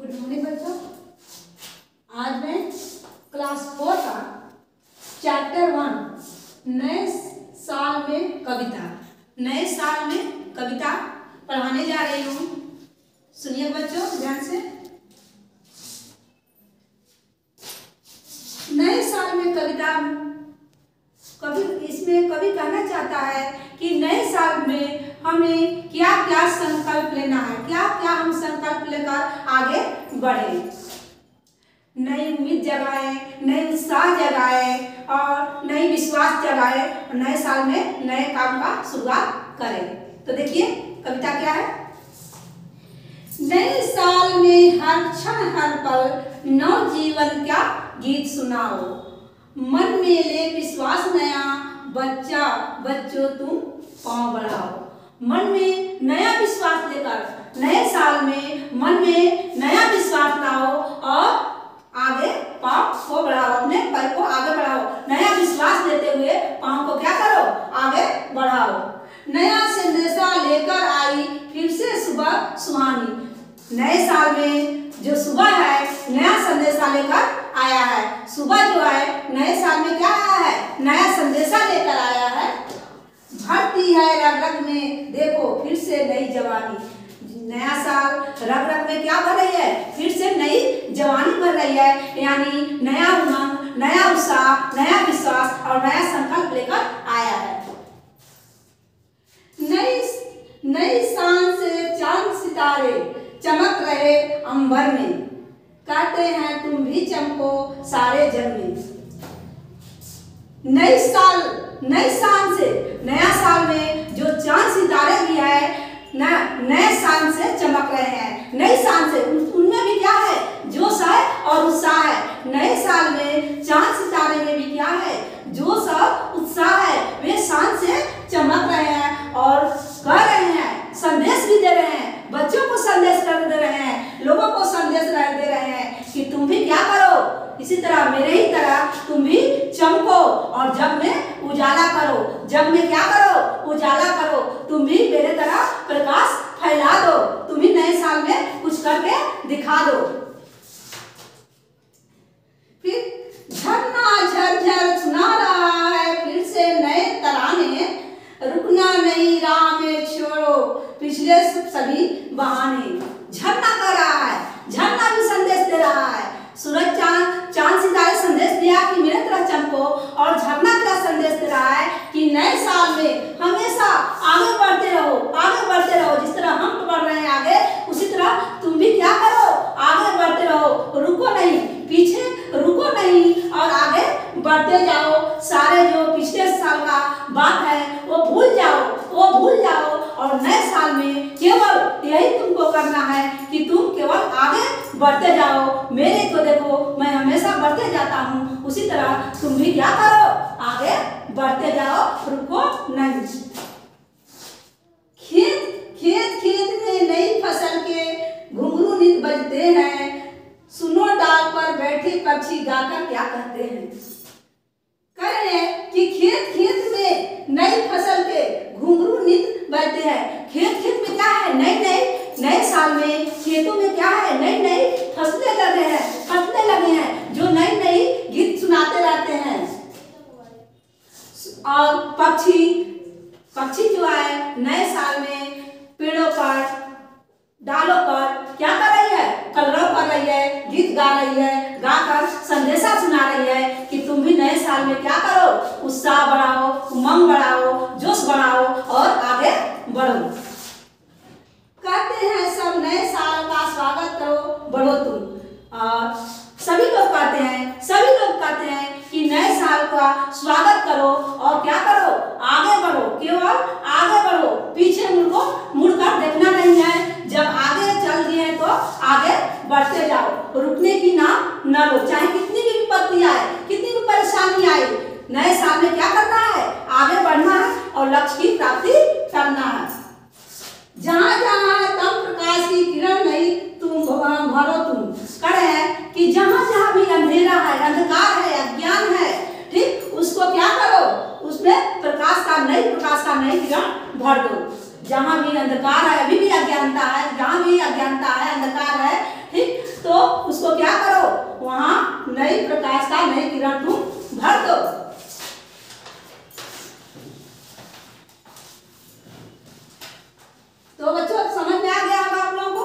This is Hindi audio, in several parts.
गुड मॉर्निंग बच्चों। आज मैं क्लास 4 का चैप्टर 1 नए साल में कविता पढ़ाने जा रही हूँ। सुनिए बच्चों ध्यान से। नए साल में कविता इसमें कवि कहना चाहता है कि नए साल में हमें क्या क्या संकल्प लेना है, क्या क्या हम संकल्प लेकर आगे बढ़े, नई उम्मीद जगाए, नए उत्साह जगाए और नई विश्वास जगाए, नए साल में नए काम का शुरुआत करें। तो देखिए कविता क्या है। नए साल में हर क्षण हर पल नव जीवन का गीत सुनाओ, मन में ले विश्वास नया, बच्चों तुम पांव बढ़ाओ। मन में नया विश्वास लेकर नए साल में मन में नया विश्वास लाओ और आगे पांव को बढ़ाओ, अपने पैर को आगे बढ़ाओ। नया विश्वास लेते हुए पांव को क्या करो, आगे बढ़ाओ। नया संदेशा लेकर आई फिर से सुबह सुहानी। नए साल में जो सुबह है नया संदेशा लेकर आया है। सुबह जो है नए साल में क्या आया है, नया संदेशा लेकर आया है। भरती है रग रग में देखो फिर से नई जवानी। नया साल रग रग में क्या भर रही है, फिर से नई जवानी भर रही है, यानी नया उमंग, नया उत्साह, नया विश्वास और नया संकल्प लेकर आया है। नई शान से चांद सितारे चमक रहे अंबर में, कहते हैं तुम भी चमको सारे जग में। नई शान से नया साल में जो चांद सितारे भी है नए शान से चमक रहे हैं। नई शान से उनमें भी क्या है, जोश है और उत्साह है। नए साल में चांद सितारे में भी क्या है, जोश और उत्साह है। वे शान से चमक रहे हैं और कह रहे हैं, संदेश भी दे रहे हैं, बच्चों को संदेश दे रहे हैं, लोगों को संदेश दे रहे हैं कि तुम भी क्या करो, इसी तरह मेरे ही तरह तुम भी चमको और जग में उजाला करो। जग में क्या करो, उजाला करो। तुम भी मेरे तरह प्रकाश फैला दो। तुम भी नए साल में कुछ करके दिखा दो। फिर झरना झरझर सुना रहा है फिर से नए तराने, रुकना नहीं राह में छोड़ो पिछले सभी बहाने। झरना कर रहा है, झरना भी संदेश दे रहा है। सूरज चांद सितारे संदेश दिया कि मेरे तरह चमको, और झरना क्या संदेश दे रहा है कि नए साल में हमेशा आगे बढ़ते रहो, आगे बढ़ते रहो। जिस तरह हम बढ़ रहे हैं आगे, उसी तरह तुम भी क्या करो, आगे बढ़ते रहो, रुको नहीं, पीछे रुको नहीं और आगे बढ़ते जाओ। सारे जो पिछले साल का बात है वो भूल जाओ और नए साल में केवल यही तुमको करना है कि तुम केवल आगे बढ़ते जाओ। मेरे को देखो, मैं हमेशा बढ़ते जाता हूँ, उसी तरह तुम भी क्या करो, आगे बढ़ते जाओ, रुको नहीं। खेत में नई फसल के घुंघरू नित बजते हैं, सुनो डाल पर बैठे पक्षी गाकर क्या कहते हैं। कह रहे हैं कि खेत में नई फसल के घुंघरू नित बजते हैं। खेत में क्या है, नए साल में खेतों में क्या है, नई फसलें लगे हैं जो नई गीत सुनाते रहते हैं। और पक्षी जो है नए साल में पेड़ों पर डालों पर क्या कर रही है, कलरव कर रही है, गीत गा रही है, गाकर संदेशा सुना रही है कि तुम भी नए साल में क्या करो, उत्साह बढ़ाओ, उमंग बढ़ाओ, जोश बढ़ाओ और आगे बढ़ो। कहते हैं सब नए साल का स्वागत करो, बढ़ो तुम। और सभी लोग कहते हैं कि नए साल का स्वागत करो और क्या करो, आगे बढ़ो, केवल आगे बढ़ो, पीछे मुड़कर देखना नहीं है। जब आगे चल दिए तो आगे बढ़ते जाओ, रुकने की नाम न लो। चाहे कितनी भी विपत्ति आए, कितनी भी परेशानी आए, नए साल में क्या करना है, आगे बढ़ना है और लक्ष्य की प्राप्ति करना है। जहाँ जहाँ तम प्रकाश की किरण नहीं तुम भरो तुम। करे है कि जहाँ भी अंधेरा है, अंधकार है, अज्ञान है, ठीक, उसको क्या करो, उसमें प्रकाश का नई किरण भर दो। जहाँ भी अंधकार है, अभी भी अज्ञानता है, जहाँ भी अज्ञानता है, अंधकार है, ठीक, तो उसको क्या करो, वहां नई प्रकाश का नई किरण तुम भर दो। तो बच्चों समझ में आ गया होगा आप लोगों को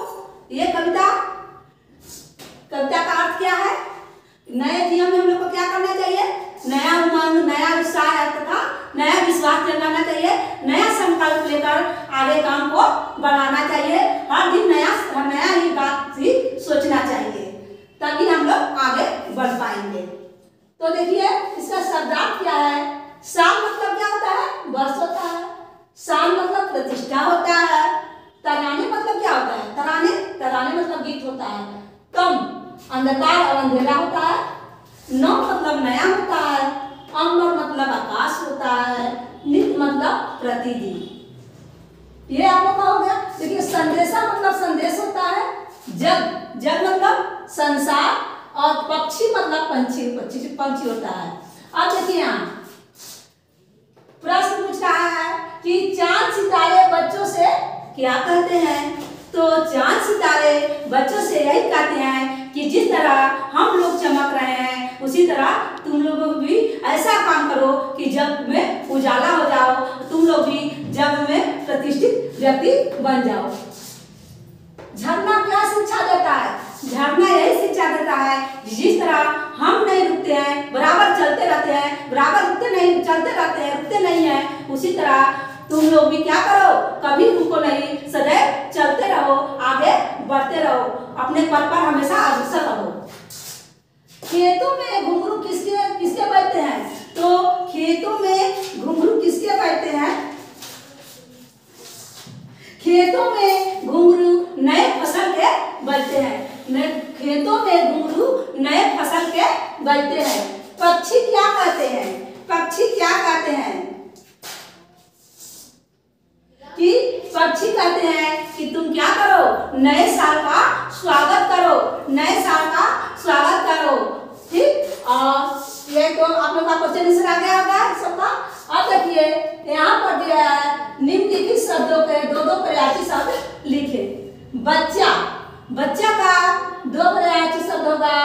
ये कविता का अर्थ क्या है। नए नियम में हम लोग को क्या करना चाहिए, नया उमंग, नया उत्साह तथा नया विश्वास जगाना चाहिए, नया संकल्प लेकर आगे काम को बढ़ाना चाहिए। हर दिन नया ही बात ही सोचना चाहिए, तभी हम लोग आगे बढ़ पाएंगे। तो देखिए इसका शब्दार्थ क्या है। साल मतलब क्या होता है, वर्ष होता है। साल मतलब प्रतिष्ठा होता है। तराने मतलब क्या होता है, तराने मतलब गीत होता है। कम अंधकार और अंधेरा होता है। नौ मतलब नया होता है। अंबर मतलब आकाश होता है। नित मतलब प्रतिदिन। ये आप लोग का हो गया। देखिए संदेशा मतलब संदेश होता है। जग मतलब संसार और पक्षी मतलब पंछी होता है। अब देखिए यहाँ प्रश्न पूछ रहा है कि चांद सितारे बच्चों से क्या कहते हैं। तो चांद सितारे बच्चों से यही कहते हैं कि जिस तरह हम लोग चमक रहे हैं उसी तरह तुम लोग भी ऐसा काम करो कि जग में उजाला हो जाओ, तुम लोग भी जग में प्रतिष्ठित व्यक्ति बन जाओ। झरना क्या शिक्षा देता है, झरना यही शिक्षा देता है जिस तरह हम नहीं रुकते हैं, बराबर चलते रहते हैं, बराबर चलते रहते हैं, रुकते नहीं हैं, उसी तरह तुम लोग भी क्या करो, कभी रुको नहीं, सदैव चलते रहो, आगे बढ़ते रहो, अपने पथ पर हमेशा अग्रसर रहो। खेतों में घुंघरू किसके बजते हैं। तो खेतों में घुंघरू किसके बजते हैं, खेतों में घुंघरू नए फसल के बजते हैं। खेतों में घुंघरू नए फसल के बजते हैं। पक्षी क्या कहते हैं, पक्षी क्या कहते हैं कि पक्षी कहते हैं कि तुम क्या करो, नए साल का स्वागत करो, नए साल का स्वागत करो। ठीक, और ये तो आप लोग का क्वेश्चन आंसर आ गया होगा सबका। अब देखिए यहाँ पर दिया है निम्नलिखित शब्दों के दो पर्यायवाची शब्द लिखे। बच्चा का दो पर्यायवाची शब्द होगा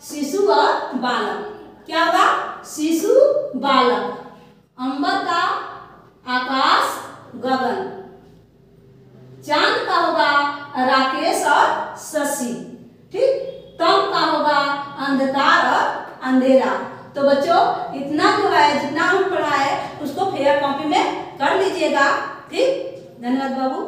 शिशु और बालक। क्या होगा, शिशु बालक। अंबर का आकाश गगन। चांद का होगा राकेश और शशि। ठीक, तम का होगा अंधकार और अंधेरा। तो बच्चों इतना जो है जितना हम पढ़ा है उसको फेयर कॉपी में कर लीजिएगा। ठीक, धन्यवाद बाबू।